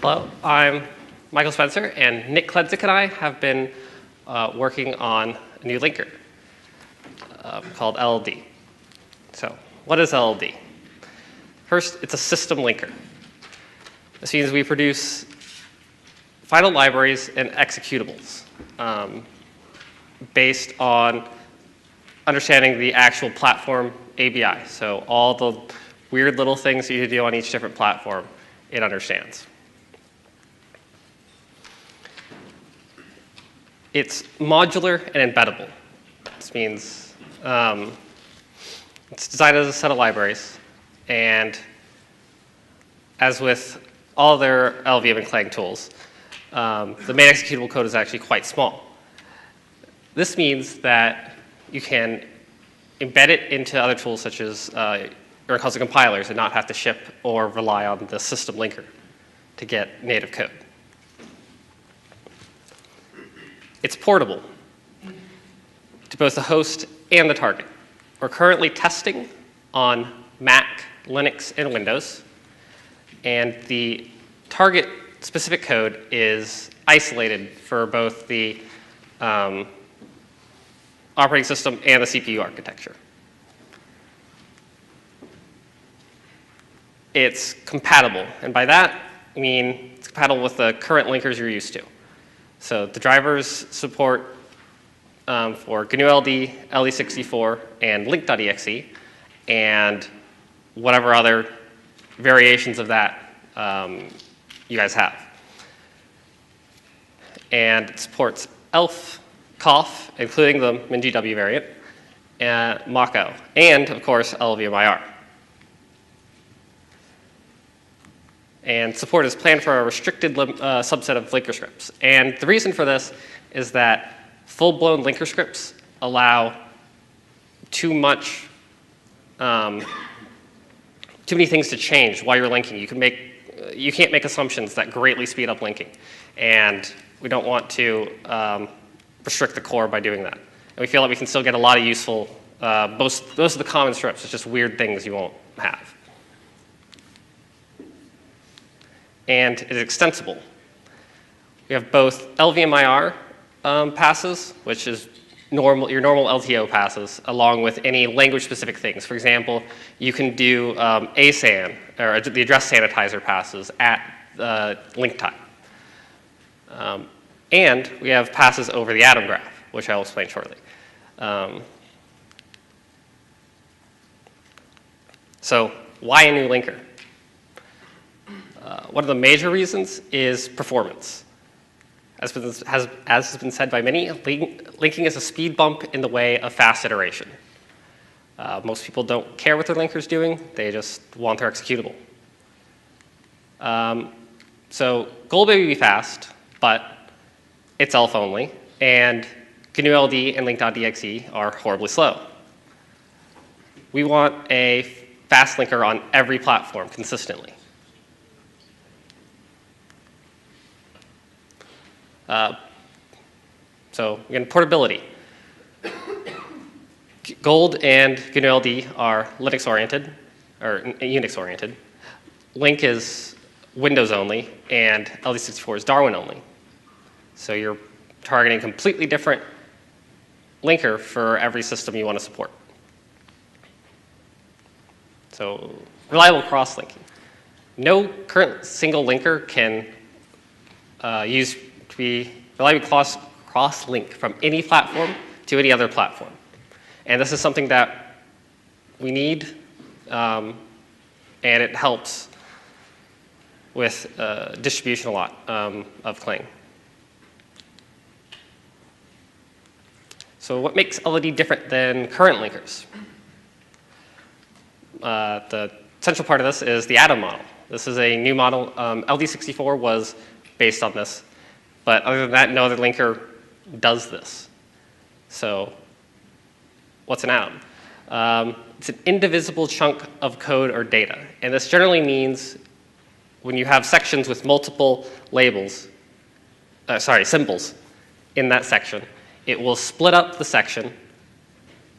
Hello, I'm Michael Spencer, and Nick Kledzik and I have been working on a new linker called LLD. So what is LLD? First, it's a system linker. This means we produce final libraries and executables based on understanding the actual platform ABI. So all the weird little things you do on each different platform, it understands. It's modular and embeddable. This means it's designed as a set of libraries, and as with all their LLVM and Clang tools, the main executable code is actually quite small. This means that you can embed it into other tools such as or custom compilers and not have to ship or rely on the system linker to get native code. It's portable to both the host and the target. We're currently testing on Mac, Linux, and Windows, and the target specific code is isolated for both the operating system and the CPU architecture. It's compatible, and by that I mean it's compatible with the current linkers you're used to. So the drivers support for GNU-LD, LD64, and link.exe, and whatever other variations of that you guys have. And it supports ELF, COF, including the MinGW variant, and Mach-O, and of course LLVM-IR. And support is planned for a restricted subset of linker scripts. And the reason for this is that full-blown linker scripts allow too many things to change while you're linking. You can't make assumptions that greatly speed up linking, and we don't want to restrict the core by doing that. And we feel like we can still get a lot of useful. Most of the common scripts, it's just weird things you won't have. And it is extensible. We have both LLVM-IR passes, which is your normal LTO passes, along with any language-specific things. For example, you can do ASAN, or the address sanitizer passes at link time. And we have passes over the atom graph, which I will explain shortly. So why a new linker? One of the major reasons is performance. As has been said by many, linking is a speed bump in the way of fast iteration. Most people don't care what their linker is doing. They just want their executable. So goal may be fast, but it's ELF only, and GNU-LD and link.exe are horribly slow. We want a fast linker on every platform consistently. So again, portability. Gold and GNU-LD are Linux-oriented, or Unix-oriented. Link is Windows only, and LD64 is Darwin only. So you're targeting a completely different linker for every system you want to support. So reliable cross-linking. No current single linker can be reliably cross-link from any platform to any other platform. And this is something that we need, and it helps with distribution a lot of Clang. So what makes LLD different than current linkers? The central part of this is the atom model. This is a new model. LD64 was based on this. But other than that, no other linker does this. So what's an atom? It's an indivisible chunk of code or data. And this generally means when you have sections with multiple symbols in that section, it will split up the section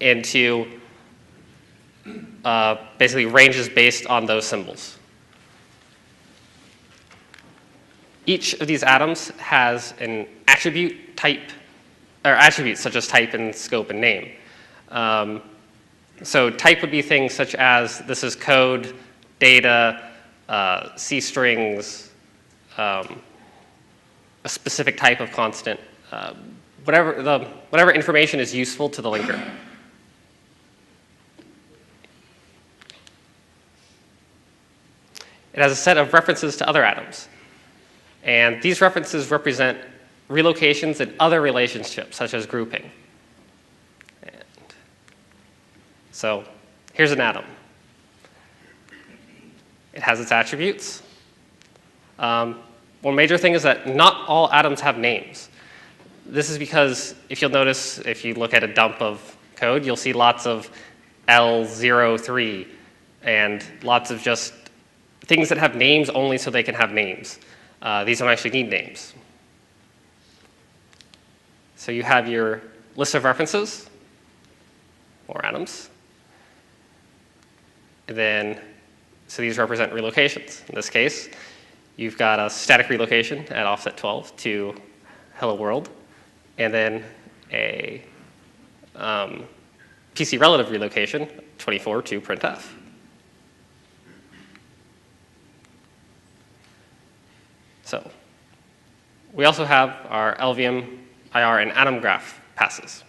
into basically ranges based on those symbols. each of these atoms has an attribute type, or attributes such as type and scope and name. So type would be things such as this is code, data, C strings, a specific type of constant, whatever information is useful to the linker. It has a set of references to other atoms. And these references represent relocations in other relationships, such as grouping. And so here's an atom. It has its attributes. One major thing is that not all atoms have names. This is because if you'll notice, if you look at a dump of code, you'll see lots of L03 and lots of just things that have names only so they can have names. These don't actually need names. So you have your list of references, or atoms. And then, so these represent relocations. In this case, you've got a static relocation at offset 12 to hello world, and then a PC relative relocation, 24 to printf. So we also have our LLVM, IR, and atom graph passes.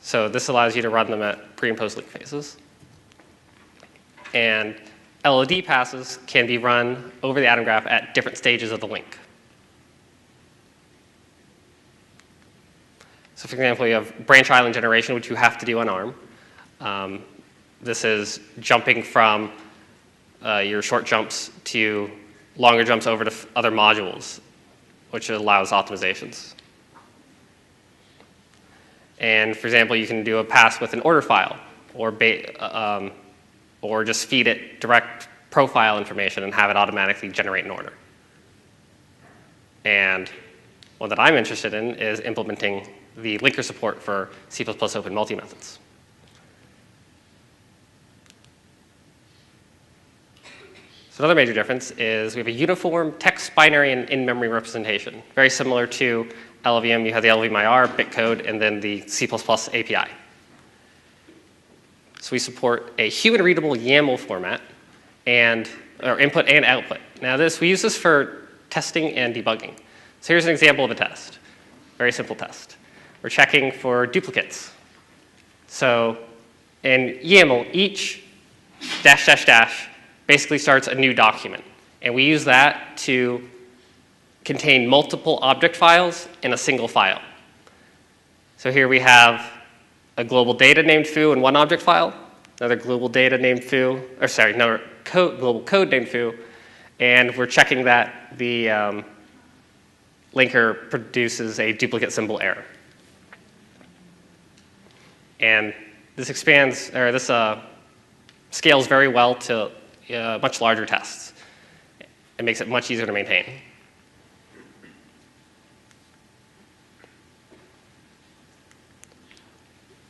So this allows you to run them at pre and post link phases. And LLD passes can be run over the atom graph at different stages of the link. So for example, you have branch island generation, which you have to do on ARM. This is jumping from your short jumps to longer jumps over to other modules, which allows optimizations. And for example, you can do a pass with an order file, or just feed it direct profile information and have it automatically generate an order. And one that I'm interested in is implementing the linker support for C++ open multi-methods. So another major difference is we have a uniform text, binary, and in-memory representation. Very similar to LLVM, you have the LLVM IR, bitcode, and then the C++ API. So we support a human-readable YAML format, or input and output. Now we use this for testing and debugging. So here's an example of a test. Very simple test. We're checking for duplicates. So in YAML, each dash dash dash basically starts a new document. And we use that to contain multiple object files in a single file. So here we have a global data named foo in one object file, another global data named foo, or sorry, another global code named foo, and we're checking that the linker produces a duplicate symbol error. And this expands, or this scales very well to much larger tests. It makes it much easier to maintain.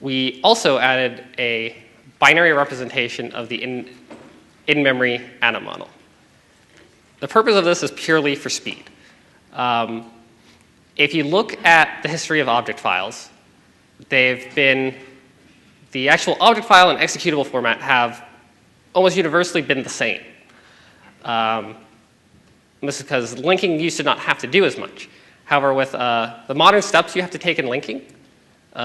We also added a binary representation of the in-memory atom model. The purpose of this is purely for speed. If you look at the history of object files, the actual object file and executable format have almost universally been the same. This is because linking used to not have to do as much. However, with the modern steps you have to take in linking,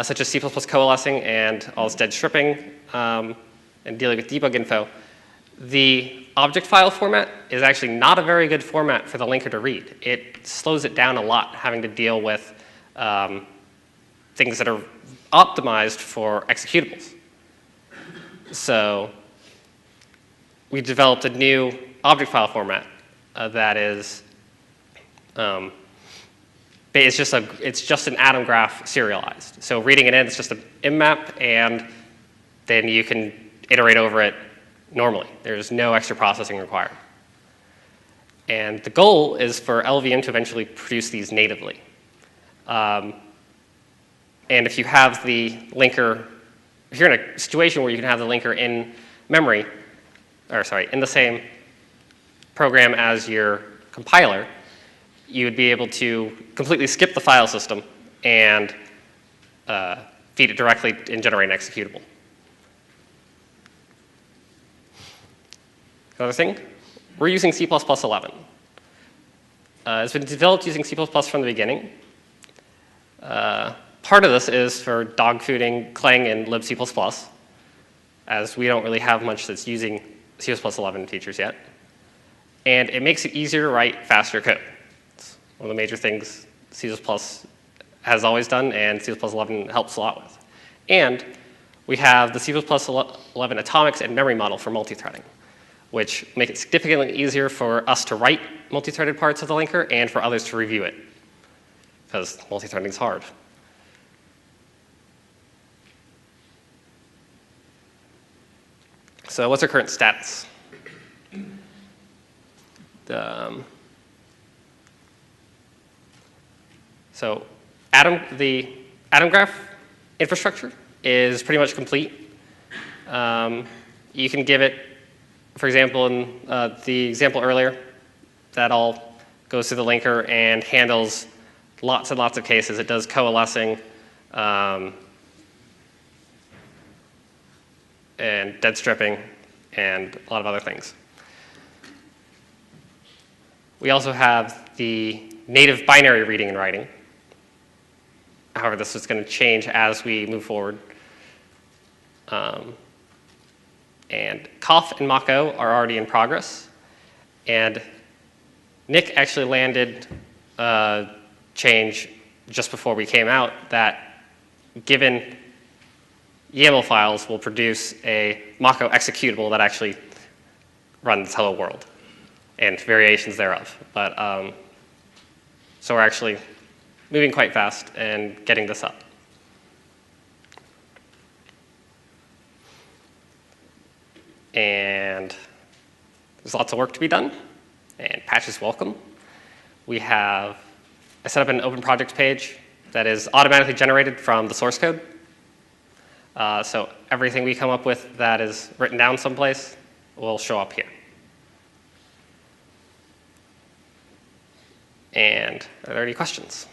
such as C++ coalescing and all-stead stripping, and dealing with debug info, the object file format is actually not a very good format for the linker to read. It slows it down a lot, having to deal with things that are optimized for executables. So we developed a new object file format that is it's just an atom graph serialized. So reading it in, it's just an immap, and then you can iterate over it normally. There's no extra processing required. And the goal is for LLVM to eventually produce these natively. And if you have the linker, if you're in a situation where you can have the linker in memory, or sorry, in the same program as your compiler, you would be able to completely skip the file system and feed it directly and generate an executable. Another thing, we're using C++ 11. It's been developed using C++ from the beginning. Part of this is for dogfooding Clang and libc++, as we don't really have much that's using C++ 11 features yet. And it makes it easier to write faster code. It's one of the major things C++ has always done, and C++ 11 helps a lot with. And we have the C++ 11 atomics and memory model for multithreading, which make it significantly easier for us to write multithreaded parts of the linker and for others to review it, because multithreading is hard. So what's our current status? So the Atom Graph infrastructure is pretty much complete. You can give it, for example, in the example earlier, that all goes through the linker and handles lots and lots of cases. It does coalescing and dead stripping and a lot of other things. We also have the native binary reading and writing. However, this is going to change as we move forward. And Cough and Mako are already in progress. And Nick actually landed a change just before we came out that, given YAML files, will produce a Mako executable that actually runs Hello World and variations thereof. But so we're actually moving quite fast and getting this up. And there's lots of work to be done, and patches welcome. I set up an open projects page that is automatically generated from the source code. So everything we come up with that is written down someplace will show up here. And are there any questions?